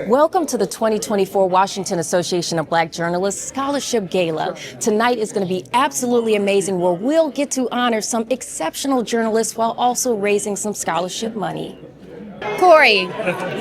Welcome to the 2024 Washington Association of Black Journalists Scholarship Gala. Tonight is going to be absolutely amazing, where we'll get to honor some exceptional journalists while also raising some scholarship money. Corey,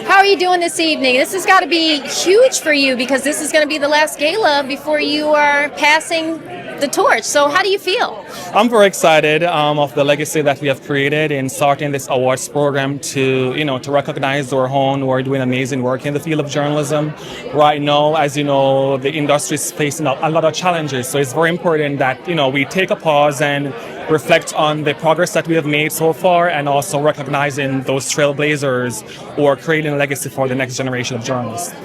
how are you doing this evening? This has got to be huge for you because this is going to be the last gala before you are passing the torch. So how do you feel? I'm very excited of the legacy that we have created in starting this awards program to recognize our own who are doing amazing work in the field of journalism. Right now, as you know, the industry is facing a lot of challenges. So it's very important that, we take a pause and reflect on the progress that we have made so far, and also recognizing those trailblazers who are creating a legacy for the next generation of journalists.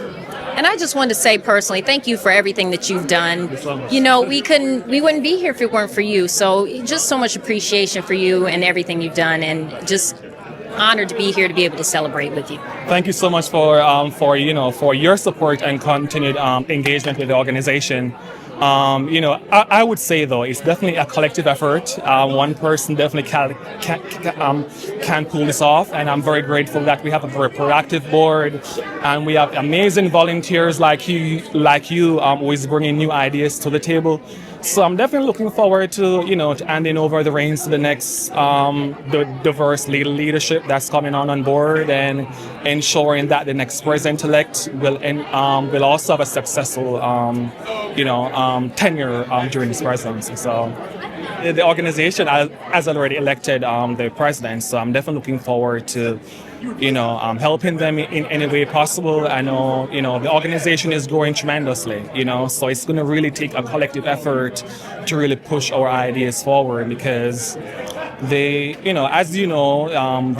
And I just wanted to say personally, thank you for everything that you've done. We wouldn't be here if it weren't for you. So just so much appreciation for you and everything you've done, and just honored to be here to be able to celebrate with you. Thank you so much for your support and continued engagement with the organization. I would say, though, it's definitely a collective effort. One person definitely can pull this off, and I'm very grateful that we have a very proactive board, and we have amazing volunteers like you, always bringing new ideas to the table. So I'm definitely looking forward to handing over the reins to the next the diverse leadership that's coming on board, and ensuring that the next president-elect will also have a successful tenure during his presidency. So the organization has already elected the president, so I'm definitely looking forward to helping them in any way possible. I know the organization is growing tremendously, so it's going to really take a collective effort to really push our ideas forward, because the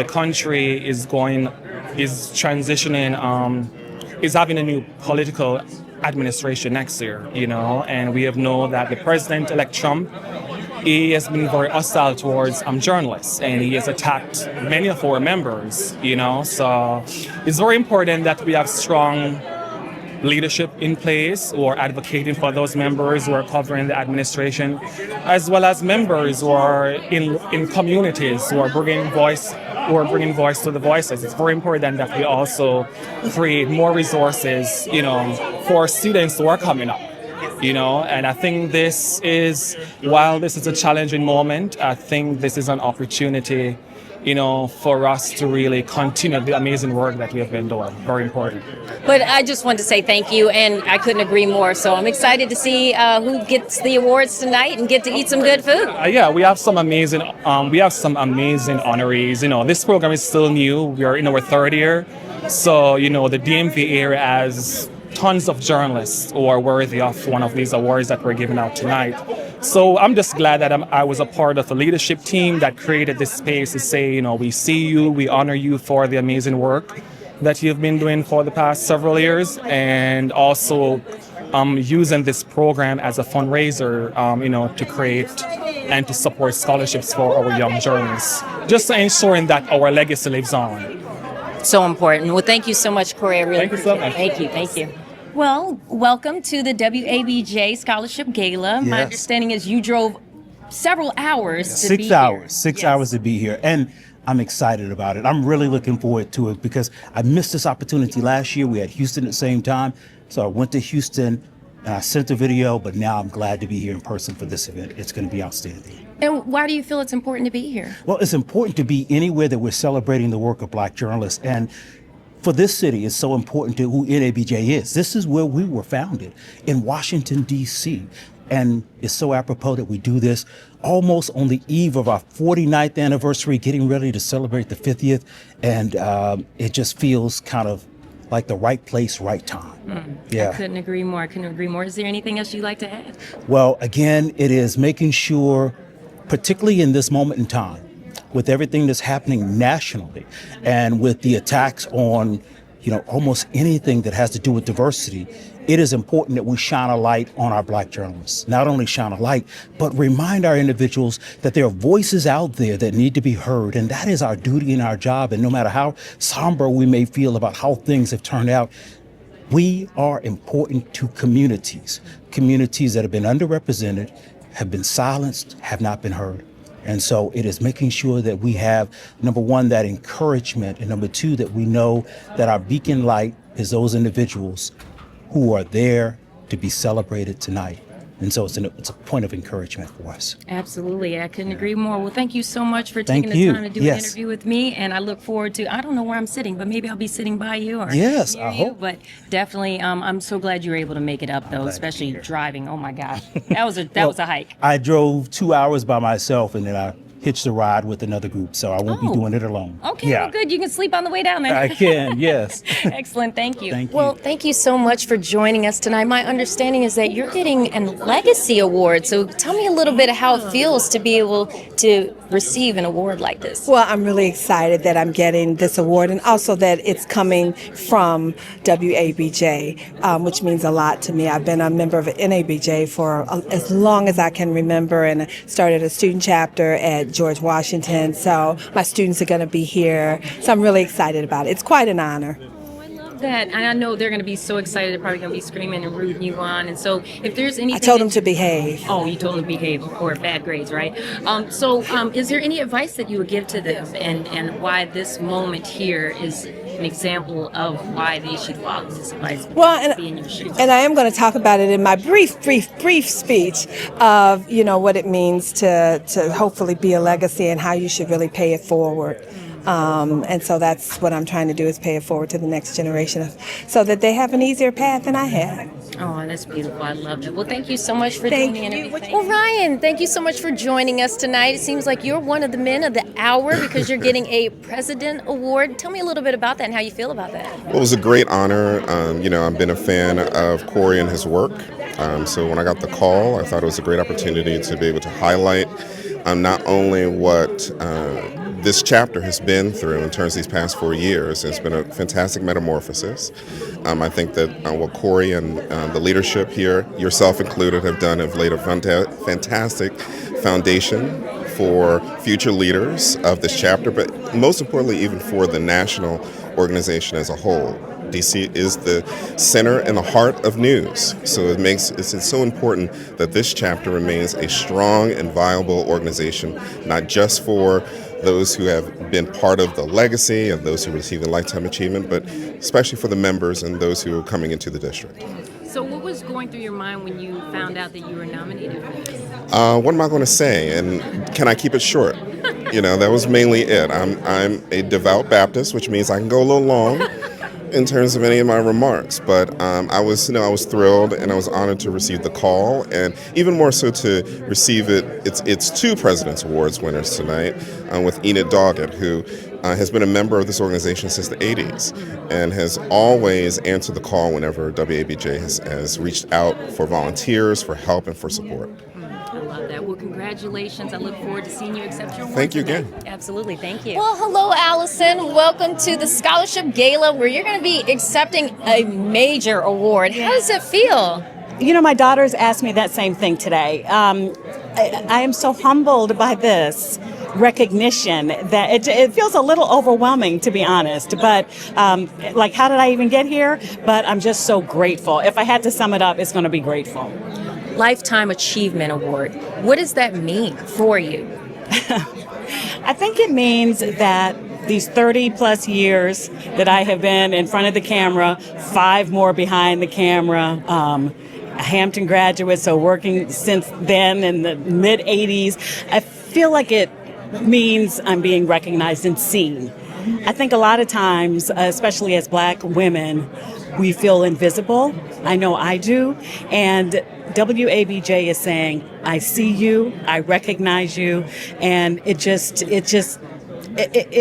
country is transitioning, is having a new political administration next year, and we have known that the president-elect Trump, he has been very hostile towards journalists, and he has attacked many of our members, so it's very important that we have strong leadership in place who are advocating for those members who are covering the administration, as well as members who are in communities who are bringing voice to the voices. It's very important that we also create more resources, for students who are coming up. And I think while this is a challenging moment, I think this is an opportunity, for us to really continue the amazing work that we have been doing. Very important. But I just want to say thank you, and I couldn't agree more. So I'm excited to see who gets the awards tonight and get to eat some good food. We have some amazing honorees. This program is still new. We are in our third year. So, the DMV area has tons of journalists who are worthy of one of these awards that we're giving out tonight. So I'm just glad that I was a part of the leadership team that created this space to say, we see you, we honor you for the amazing work that you've been doing for the past several years, and also using this program as a fundraiser, to create and to support scholarships for our young journalists, just ensuring that our legacy lives on. So important. Well, thank you so much, Corey. I really Thank you so much. Thank you. Well, welcome to the WABJ Scholarship Gala. Yes. My understanding is you drove several hours to be 6 hours. here. 6 hours to be here. And I'm excited about it. I'm really looking forward to it because I missed this opportunity last year. We had Houston at the same time. So I went to Houston and I sent a video, but now I'm glad to be here in person for this event. It's going to be outstanding. And why do you feel it's important to be here? Well, it's important to be anywhere that we're celebrating the work of Black journalists. And for this city, it's so important to who NABJ is. This is where we were founded, in Washington, D.C. And it's so apropos that we do this almost on the eve of our 49th anniversary, getting ready to celebrate the 50th. And it just feels kind of like the right place, right time. I couldn't agree more. Is there anything else you'd like to add? Well, again, it is making sure, particularly in this moment in time, with everything that's happening nationally and with the attacks on, almost anything that has to do with diversity, it is important that we shine a light on our Black journalists. Not only shine a light, but remind our individuals that there are voices out there that need to be heard. And that is our duty and our job. And no matter how somber we may feel about how things have turned out, we are important to communities that have been underrepresented, have been silenced, have not been heard. And so it is making sure that we have, number one, that encouragement, and number two, that we know that our beacon light is those individuals who are there to be celebrated tonight. And so it's a point of encouragement for us. Absolutely. I couldn't agree more. Well, thank you so much for Thank taking the you. time to do Yes. an interview with me. And I look forward to, I don't know where I'm sitting, but maybe I'll be sitting by you or Yes, near I you. hope. But definitely, I'm so glad you were able to make it up, though, glad to especially be here. driving. Oh, my gosh. That was a hike. I drove 2 hours by myself, and then I hitched a ride with another group, so I won't be Oh. doing it alone. Okay, Yeah. well, good. You can sleep on the way down there. I can, yes. Excellent. Thank you. Thank you. Well, thank you so much for joining us tonight. My understanding is that you're getting a legacy award. So tell me a little bit of how it feels to be able to receive an award like this. Well, I'm really excited that I'm getting this award, and also that it's coming from WABJ, which means a lot to me. I've been a member of NABJ for as long as I can remember, and started a student chapter at George Washington. So my students are going to be here. So I'm really excited about it. It's quite an honor. That, and I know they're going to be so excited. They're probably going to be screaming and rooting you on. And so, if there's anything, I told them to behave. Oh, you told them to behave or bad grades, right? Is there any advice that you would give to them, and why this moment here is an example of why they should follow this advice? Well, be in your shoes. and I am going to talk about it in my brief speech of, what it means to hopefully be a legacy and how you should really pay it forward. And so that's what I'm trying to do, is pay it forward to the next generation so that they have an easier path than I had. Oh, that's beautiful. I love it. Well, thank you so much for Thank doing the you. interview. Well, Ryan, thank you so much for joining us tonight. It seems like you're one of the men of the hour because you're getting a President Award. Tell me a little bit about that and how you feel about that. Well, it was a great honor. I've been a fan of Corey and his work. So when I got the call, I thought it was a great opportunity to be able to highlight not only what this chapter has been through in terms of these past 4 years. It's been a fantastic metamorphosis. I think that what Corey and the leadership here, yourself included, have done have laid a fantastic foundation for future leaders of this chapter, but most importantly, even for the national organization as a whole. DC is the center and the heart of news, so it's so important that this chapter remains a strong and viable organization, not just for those who have been part of the legacy and those who receive the lifetime achievement, but especially for the members and those who are coming into the district. So what was going through your mind when you found out that you were nominated for this? What am I going to say? And can I keep it short? That was mainly it. I'm a devout Baptist, which means I can go a little long in terms of any of my remarks, but I was thrilled and I was honored to receive the call, and even more so to receive it. It's two President's Awards winners tonight, with Enid Doggett, who has been a member of this organization since the 80s and has always answered the call whenever WABJ has reached out for volunteers, for help, and for support. I love that. Well, congratulations. I look forward to seeing you accept your award. Thank you tonight. again. Absolutely. Thank you. Well, hello, Allison. Welcome to the Scholarship Gala, where you're going to be accepting a major award. How does it feel? My daughters asked me that same thing today. I am so humbled by this recognition that it feels a little overwhelming, to be honest. But how did I even get here? But I'm just so grateful. If I had to sum it up, it's going to be grateful. Lifetime Achievement Award. What does that mean for you? I think it means that these 30 plus years that I have been in front of the camera, 5 more behind the camera, a Hampton graduate, so working since then in the mid 80s, I feel like it means I'm being recognized and seen. I think a lot of times, especially as Black women, we feel invisible. I know I do. And WABJ is saying, I see you, I recognize you, and it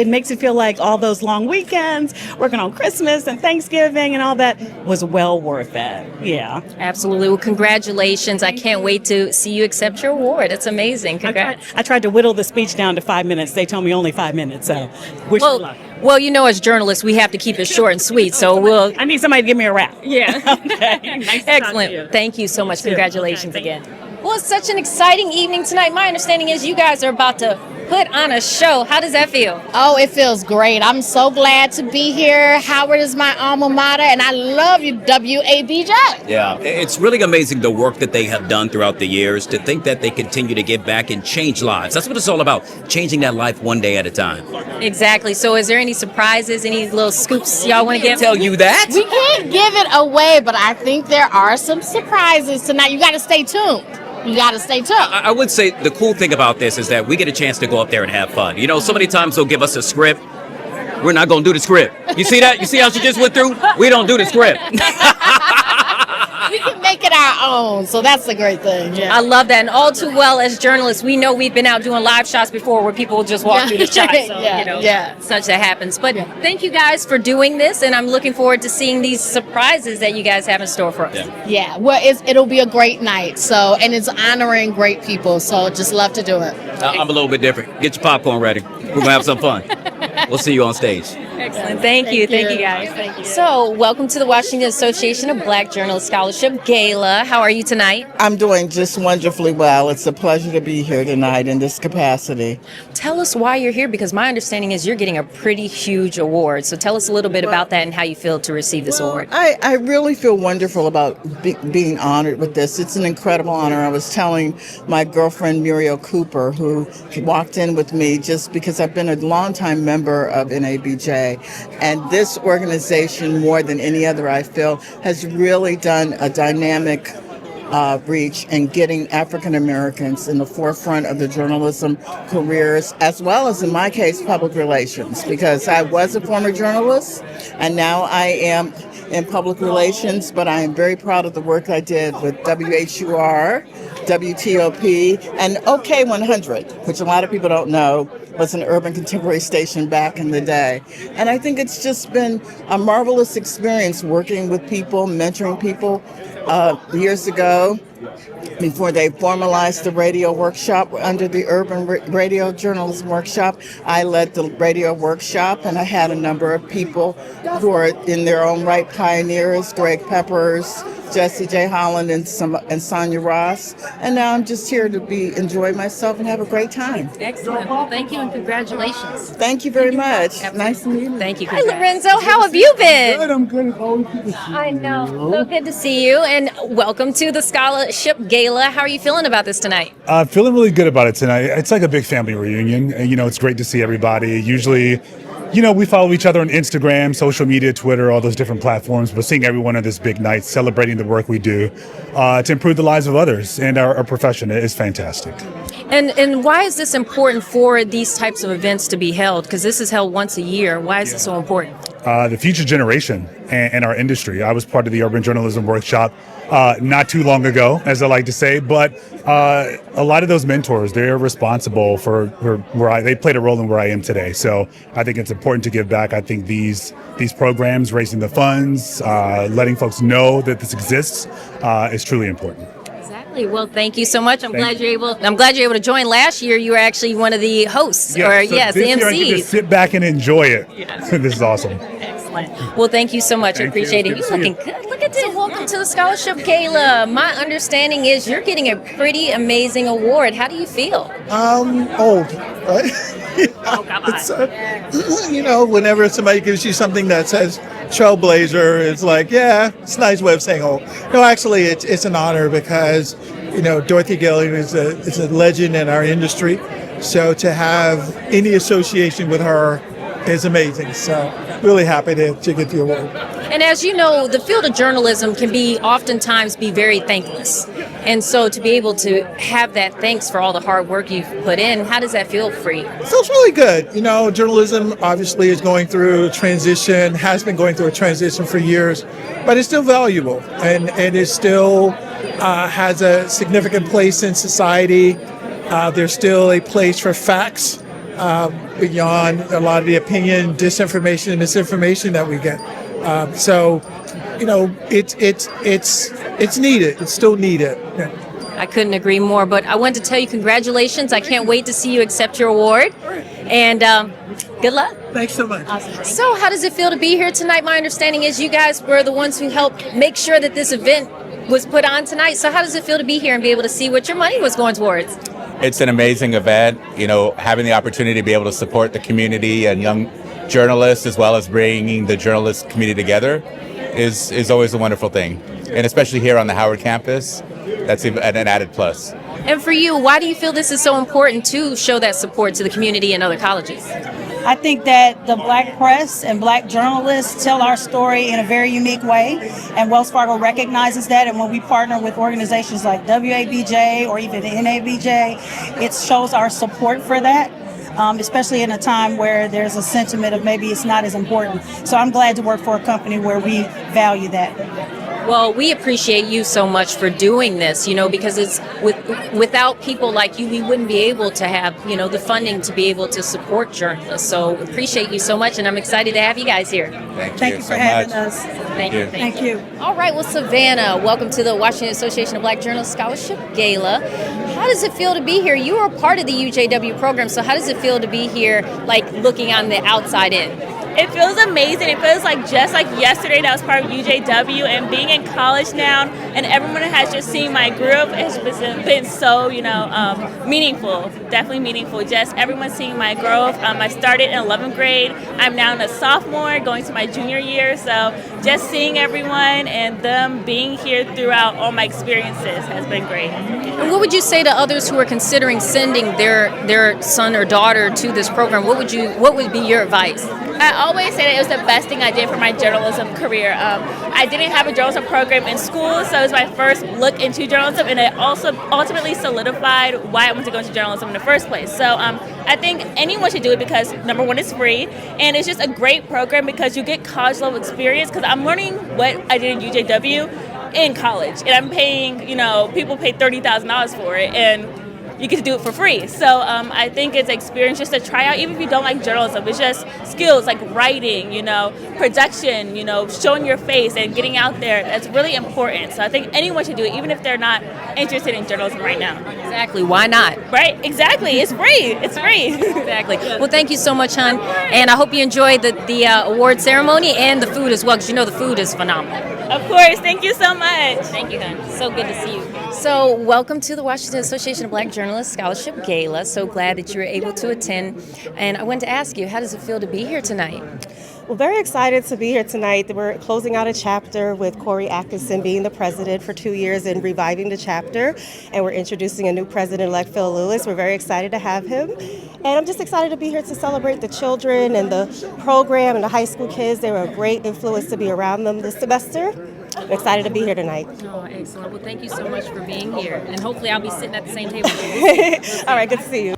makes it feel like all those long weekends, working on Christmas and Thanksgiving and all that was well worth it. Yeah. Absolutely. Well, congratulations. I can't wait to see you accept your award. It's amazing. Congrats. I tried to whittle the speech down to 5 minutes. They told me only 5 minutes, so wish me luck. Well, as journalists, we have to keep it short and sweet, so I need somebody to give me a wrap. Yeah. Okay. Nice to talk to you. Excellent. Thank you so much. Congratulations Okay, again. Well, it's such an exciting evening tonight. My understanding is you guys are about to put on a show. How does that feel? Oh, it feels great. I'm so glad to be here. Howard is my alma mater, and I love you, WABJ. Yeah, it's really amazing the work that they have done throughout the years. To think that they continue to give back and change lives. That's what it's all about, changing that life one day at a time. Exactly. So is there any surprises, any little scoops y'all want to give? Tell you that? We can't give it away, but I think there are some surprises tonight. You got to stay tuned. You got to stay tuned. I would say the cool thing about this is that we get a chance to go up there and have fun. You know, so many times they'll give us a script. We're not going to do the script. You see that? You see how she just went through? We don't do the script. We can make it our own, so that's the great thing. Yeah. I love that. And all too well, as journalists, we know we've been out doing live shots before where people will just walk through the shots. So, such that happens. But thank you guys for doing this, and I'm looking forward to seeing these surprises that you guys have in store for us. Yeah, well, it'll be a great night. So, and it's honoring great people. So, just love to do it. I'm a little bit different. Get your popcorn ready. We're going to have some fun. We'll see you on stage. Excellent. Thank you, guys. Thank you. So, welcome to the Washington Association of Black Journalists Scholarship Gala. How are you tonight? I'm doing just wonderfully well. It's a pleasure to be here tonight in this capacity. Tell us why you're here, because my understanding is you're getting a pretty huge award. So tell us a little bit about that and how you feel to receive this award. I really feel wonderful about being honored with this. It's an incredible honor. I was telling my girlfriend Muriel Cooper, who walked in with me just because I've been a longtime member of NABJ, and this organization, more than any other, I feel, has really done a dynamic reach and getting African Americans in the forefront of the journalism careers, as well as, in my case, public relations, because I was a former journalist and now I am in public relations, but I am very proud of the work I did with WHUR, WTOP, and OK100, which a lot of people don't know was an urban contemporary station back in the day. And I think it's just been a marvelous experience working with people, mentoring people. Years ago, before they formalized the radio workshop under the Urban Radio Journalism Workshop, I led the radio workshop, and I had a number of people who are in their own right pioneers: Greg Peppers, Jesse J. Holland, and Sonia Ross. And now I'm just here to enjoy myself and have a great time. Excellent. Well, thank you and congratulations. Thank you very much. Nice to meet you. Thank you. Hi, Lorenzo. How have you been? Good, I'm good. Always good to see you. I know. So good to see you, and welcome to the Scholarship Gala. How are you feeling about this tonight? Feeling really good about it tonight. It's like a big family reunion, and it's great to see everybody. Usually, we follow each other on Instagram, social media, Twitter, all those different platforms, but seeing everyone on this big night, celebrating the work we do to improve the lives of others and our profession is fantastic. And why is this important for these types of events to be held? Because this is held once a year. Why is it so important? The future generation and our industry. I was part of the Urban Journalism Workshop not too long ago, as I like to say, but a lot of those mentors, they're responsible for they played a role in where I am today. So I think it's important to give back. I think these programs, raising the funds, letting folks know that this exists is truly important. Well, thank you so much. I'm glad you're able to join. Last year, you were actually one of the hosts, the MCs. Year I get to sit back and enjoy it. Yes. This is awesome. Excellent. Well, thank you so much. I appreciate it. You're looking good. Look at this. Welcome to the Scholarship Gala. My understanding is you're getting a pretty amazing award. How do you feel? Old, right? Oh, come on. Whenever somebody gives you something that says Trailblazer, it's like, it's a nice way of saying old. No, actually, it's an honor because, Dorothy Gilliam is a legend in our industry. So to have any association with her is amazing. So really happy to get the award. And as you know, the field of journalism can oftentimes be very thankless. And so to be able to have that thanks for all the hard work you've put in, how does that feel for you? It feels really good. Journalism obviously is going through a transition, has been going through a transition for years, but it's still valuable and it still has a significant place in society. There's still a place for facts beyond a lot of the opinion, disinformation, and misinformation that we get. It's needed. It's still needed. Yeah. I couldn't agree more, but I want to tell you congratulations. I can't wait to see you accept your award. And good luck. Thanks so much. Awesome. So how does it feel to be here tonight? My understanding is you guys were the ones who helped make sure that this event was put on tonight. So how does it feel to be here and be able to see what your money was going towards? It's an amazing event. You know, having the opportunity to be able to support the community and young journalists, as well as bringing the journalist community together, is always a wonderful thing. And especially here on the Howard campus, that's an added plus. And for you, why do you feel this is so important to show that support to the community and other colleges? I think that the Black press and Black journalists tell our story in a very unique way, and Wells Fargo recognizes that. And when we partner with organizations like WABJ or even the NABJ, it shows our support for that, especially in a time where there's a sentiment of maybe it's not as important. So I'm glad to work for a company where we value that. Well, we appreciate you so much for doing this, because it's without people like you, we wouldn't be able to have, the funding to be able to support journalists. So appreciate you so much, and I'm excited to have you guys here. Thank you for having us. Thank you. All right, well, Savannah, welcome to the Washington Association of Black Journalists Scholarship Gala. How does it feel to be here? You are part of the UJW program, so how does it feel to be here, like looking on the outside in? It feels amazing. It feels like just like yesterday that I was part of UJW, and being in college now, and everyone has just seen my group has been so, meaningful. Definitely meaningful. Just everyone seeing my growth. I started in 11th grade. I'm now a sophomore, going to my junior year. So just seeing everyone and them being here throughout all my experiences has been great. And what would you say to others who are considering sending their son or daughter to this program? What would be your advice? I always say that it was the best thing I did for my journalism career. I didn't have a journalism program in school, so it was my first look into journalism, and it also ultimately solidified why I wanted to go into journalism in the first place. So I think anyone should do it because, number one, it's free, and it's just a great program because you get college-level experience, because I'm learning what I did in UJW in college, and I'm paying, people pay $30,000 for it, and you get to do it for free. So I think it's experience just to try out, even if you don't like journalism. It's just skills like writing, production, showing your face and getting out there. That's really important. So I think anyone should do it, even if they're not interested in journalism right now. Exactly. Why not? Right? Exactly. It's free. It's free. Exactly. Well, thank you so much, hon. And I hope you enjoyed the award ceremony and the food as well, because the food is phenomenal. Of course. Thank you so much. Thank you, hon. So good to see you. So welcome to the Washington Association of Black Journalists Scholarship Gala. So glad that you were able to attend. And I wanted to ask you, how does it feel to be here tonight? Well, very excited to be here tonight. We're closing out a chapter with Corey Atkinson being the president for 2 years and reviving the chapter. And we're introducing a new president-elect, Phil Lewis. We're very excited to have him. And I'm just excited to be here to celebrate the children and the program and the high school kids. They were a great influence to be around them this semester. I'm excited to be here tonight. Oh, excellent. Well, thank you so much for being here. And hopefully I'll be sitting at the same table. All right, good to see you.